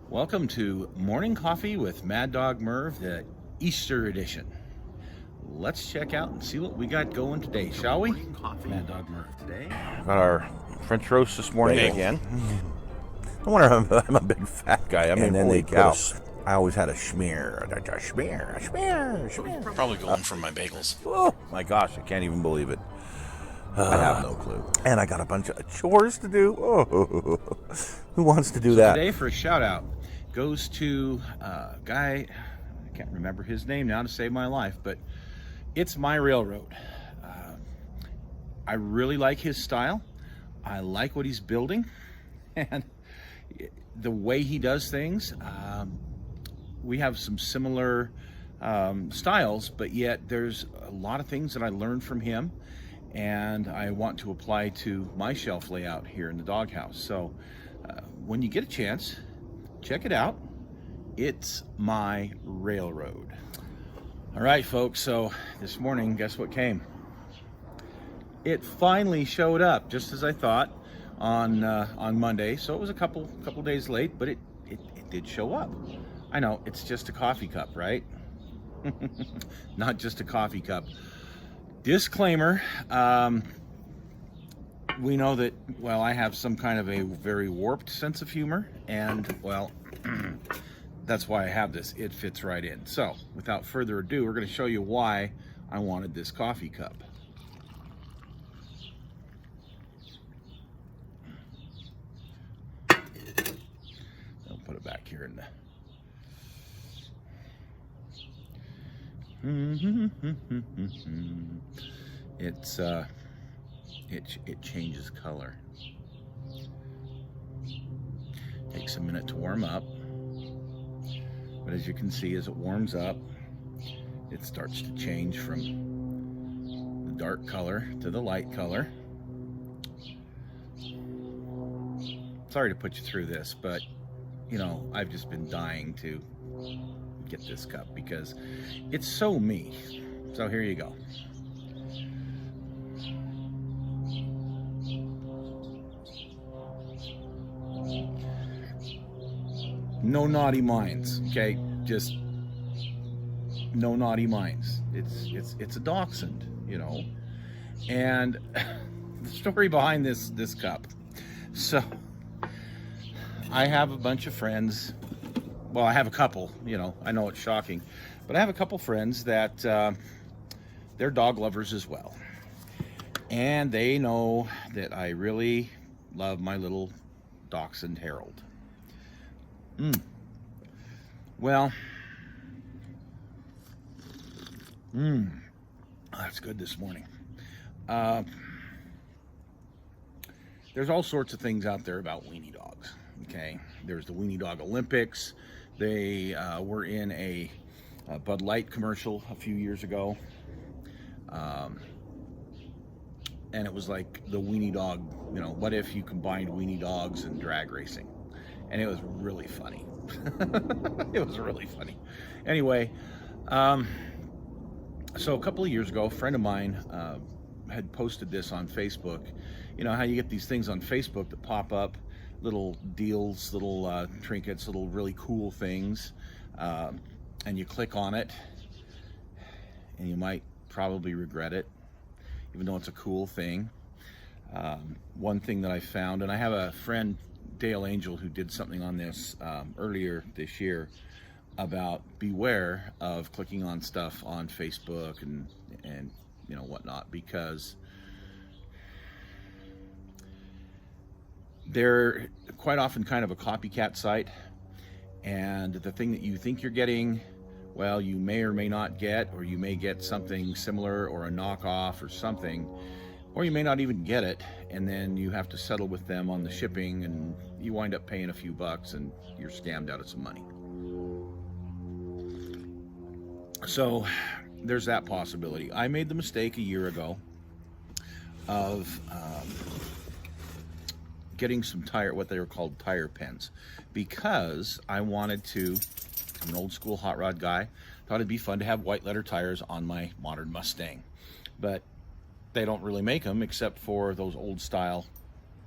Welcome to Morning Coffee with Maddog Merv, the Easter edition. Let's check out and see what we got going today, shall we? Morning coffee. Maddog Merv today. Got our French roast this morning again. No wonder I'm a big fat guy. I mean, And then holy they cow. I always had a schmear. A schmear. Probably going for my bagels. Oh my gosh, I can't even believe it. I have no clue. And I got a bunch of chores to do. Oh, who wants to do that? Today for a shout out goes to a guy, I can't remember his name now to save my life, but It's My Railroad. I really like his style. I like what he's building and the way he does things. We have some similar styles, but yet there's a lot of things that I learned from him and I want to apply to my shelf layout here in the doghouse. So when you get a chance, check it out. It's My Railroad. All right, folks, so this morning, guess what came? It finally showed up, just as I thought, on Monday. So it was a couple days late, but it did show up. I know, it's just a coffee cup, right? Not just a coffee cup. Disclaimer, we know that, well, I have some kind of a very warped sense of humor, and, well, that's why I have this. It fits right in. So, without further ado, we're going to show you why I wanted this coffee cup. I'll put it back here in the... it changes color. Takes a minute to warm up, but as you can see, as it warms up, it starts to change from the dark color to the light color. Sorry to put you through this, but you know, I've just been dying to get this cup because it's so me. So here you go. No naughty minds, okay? Just no naughty minds. It's a dachshund, you know. And the story behind this cup. So I have a bunch of friends. Well, I have a couple, you know. I know it's shocking, but I have a couple friends that they're dog lovers as well. And they know that I really love my little dachshund Harold. Well, that's good this morning. There's all sorts of things out there about weenie dogs, okay? There's the Weenie Dog Olympics. They were in a Bud Light commercial a few years ago. And it was like the weenie dog, you know, what if you combined weenie dogs and drag racing? And it was really funny. It was really funny. Anyway, so a couple of years ago, a friend of mine had posted this on Facebook. You know how you get these things on Facebook that pop up, little deals, little trinkets, little really cool things, and you click on it, and you might probably regret it, even though it's a cool thing. One thing that I found, and I have a friend, Dale Angel, who did something on this earlier this year about beware of clicking on stuff on Facebook and you know whatnot, because they're quite often kind of a copycat site, and the thing that you think you're getting, well, you may or may not get, or you may get something similar or a knockoff or something, or you may not even get it, and then you have to settle with them on the shipping, and you wind up paying a few bucks, and you're scammed out of some money. So there's that possibility. I made the mistake a year ago of getting some what they were called tire pens, because I wanted to, I'm an old school hot rod guy, thought it'd be fun to have white letter tires on my modern Mustang, but they don't really make them except for those old style,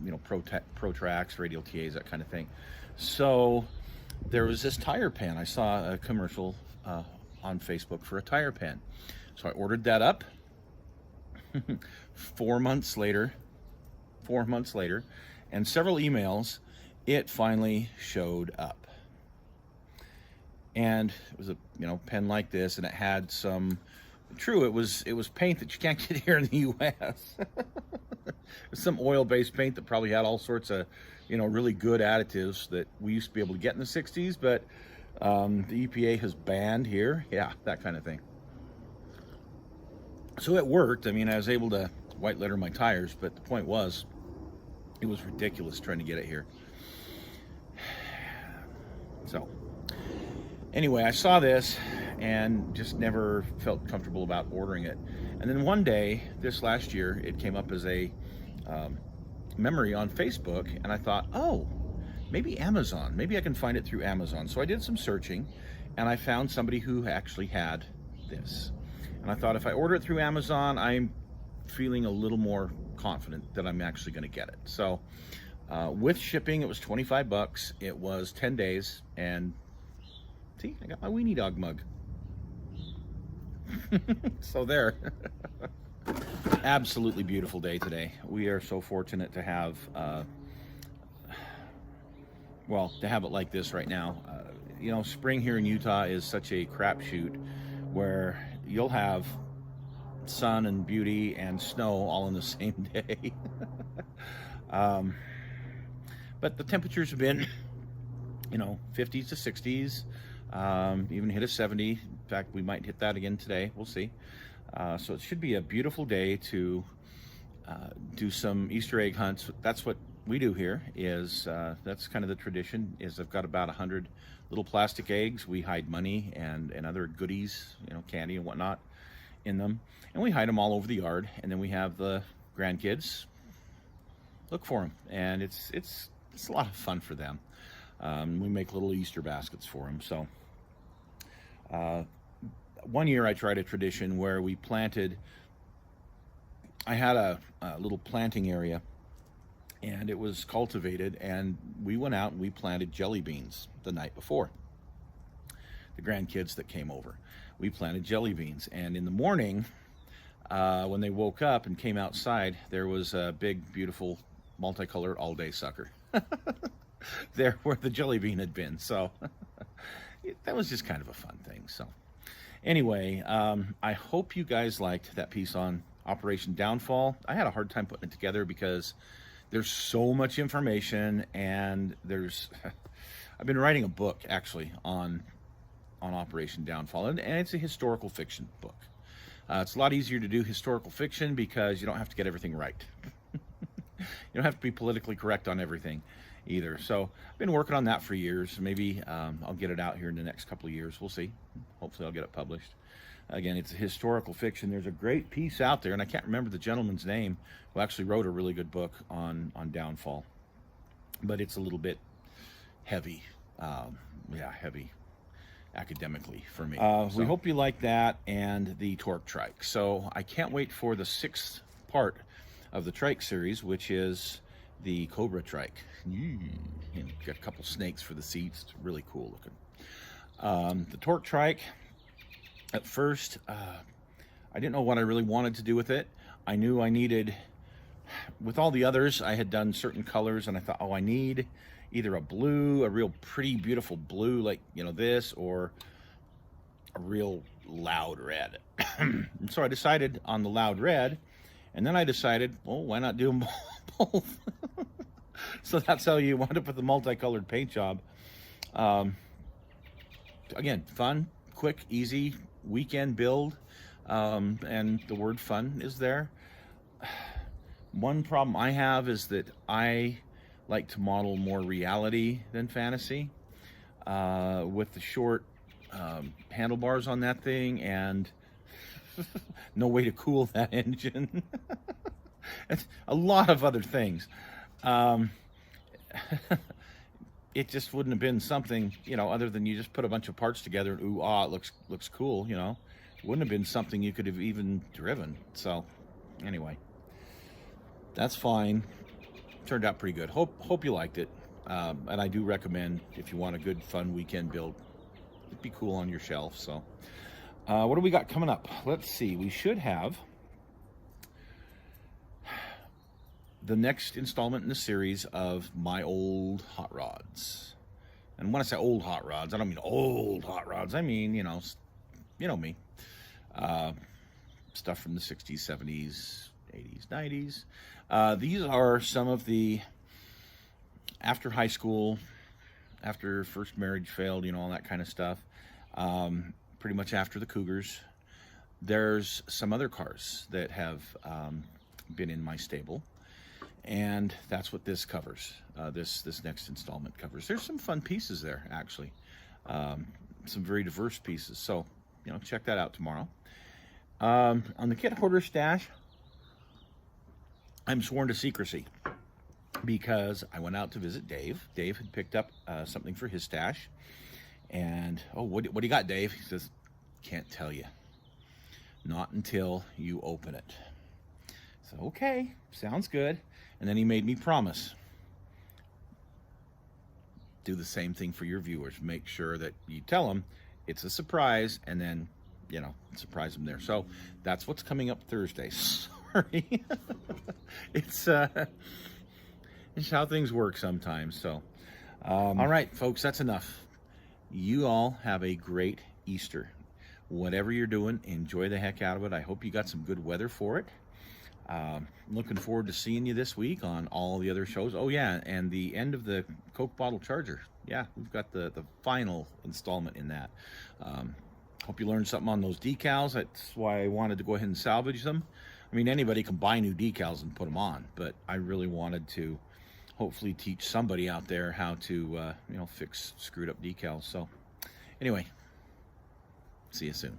you know, Pro Tracks, Radial TAs, that kind of thing. So there was this tire pen. I saw a commercial on Facebook for a tire pen. So I ordered that up. 4 months later, and several emails, it finally showed up. And it was a pen like this, and it had some. True, it was paint that you can't get here in the U.S. Some oil-based paint that probably had all sorts of, really good additives that we used to be able to get in the '60s, but the EPA has banned here. Yeah, that kind of thing. So it worked. I mean, I was able to white letter my tires, but the point was, it was ridiculous trying to get it here. So anyway, I saw this and just never felt comfortable about ordering it. And then one day, this last year, it came up as a memory on Facebook, and I thought, oh, maybe Amazon. Maybe I can find it through Amazon. So I did some searching, and I found somebody who actually had this. And I thought, if I order it through Amazon, I'm feeling a little more confident that I'm actually going to get it. So with shipping, it was $25. It was 10 days, and see, I got my weenie dog mug. So there. Absolutely beautiful day today. We are so fortunate to have, to have it like this right now. Spring here in Utah is such a crapshoot where you'll have sun and beauty and snow all in the same day. But the temperatures have been, 50s to 60s, even hit a 70. In fact, we might hit that again today. We'll see. So it should be a beautiful day to do some Easter egg hunts. That's what we do here. That's kind of the tradition. I've got about 100 little plastic eggs. We hide money and other goodies, candy and whatnot, in them, and we hide them all over the yard. And then we have the grandkids look for them, and it's a lot of fun for them. We make little Easter baskets for them. So one year I tried a tradition where we planted. I had a little planting area, and it was cultivated, and we went out and we planted jelly beans the night before. The grandkids that came over, we planted jelly beans, and in the morning, when they woke up and came outside, there was a big, beautiful, multicolored all-day sucker there where the jelly bean had been. So that was just kind of a fun thing. So anyway, I hope you guys liked that piece on Operation Downfall. I had a hard time putting it together because there's so much information, and I've been writing a book actually on Operation Downfall, and it's a historical fiction book. It's a lot easier to do historical fiction because you don't have to get everything right. You don't have to be politically correct on everything either. So I've been working on that for years. Maybe I'll get it out here in the next couple of years. We'll see. Hopefully I'll get it published. Again, it's a historical fiction. There's a great piece out there, and I can't remember the gentleman's name, who actually wrote a really good book on Downfall. But it's a little bit heavy. Heavy academically for me. We hope you like that and the torque trike. So I can't wait for the 6th part of the trike series, which is the Cobra trike. And got a couple snakes for the seats. It's really cool looking. The torque trike, at first, I didn't know what I really wanted to do with it. I knew I needed, with all the others, I had done certain colors, and I thought, I need either a blue, a real pretty, beautiful blue, like, this, or a real loud red. And so I decided on the loud red, and then I decided, why not do them both? So that's how you wind up with a multicolored paint job. Again, fun, quick, easy, weekend build, and the word fun is there. One problem I have is that I like to model more reality than fantasy, with the short handlebars on that thing, and no way to cool that engine. It's a lot of other things. It just wouldn't have been something, other than you just put a bunch of parts together and it looks cool, Wouldn't have been something you could have even driven. So anyway, that's fine. Turned out pretty good. Hope you liked it. And I do recommend, if you want a good, fun weekend build, it'd be cool on your shelf. So what do we got coming up? Let's see. We should have the next installment in the series of my old hot rods. And when I say old hot rods, I don't mean old hot rods. I mean, you know me. Stuff from the 60s, 70s, 80s, 90s. These are some of the after high school, after first marriage failed, you know, all that kind of stuff. Pretty much after the Cougars. There's some other cars that have been in my stable. And that's what this covers. This next installment covers. There's some fun pieces there, actually. Some very diverse pieces. So, you know, check that out tomorrow. On the kit hoarder stash, I'm sworn to secrecy because I went out to visit Dave. Dave had picked up something for his stash. And, oh, what do you got, Dave? He says, can't tell you. Not until you open it. So, okay, sounds good. And then he made me promise. Do the same thing for your viewers. Make sure that you tell them it's a surprise, and then, you know, surprise them there. So that's what's coming up Thursday. Sorry. It's how things work sometimes. So, all right, folks, that's enough. You all have a great Easter. Whatever you're doing, enjoy the heck out of it. I hope you got some good weather for it. Looking forward to seeing you this week on all the other shows. Oh yeah, and the end of the Coke bottle charger. Yeah, we've got the final installment in that. Hope you learned something on those decals. That's why I wanted to go ahead and salvage them. I mean, anybody can buy new decals and put them on, but I really wanted to hopefully teach somebody out there how to fix screwed up decals. So anyway, see you soon.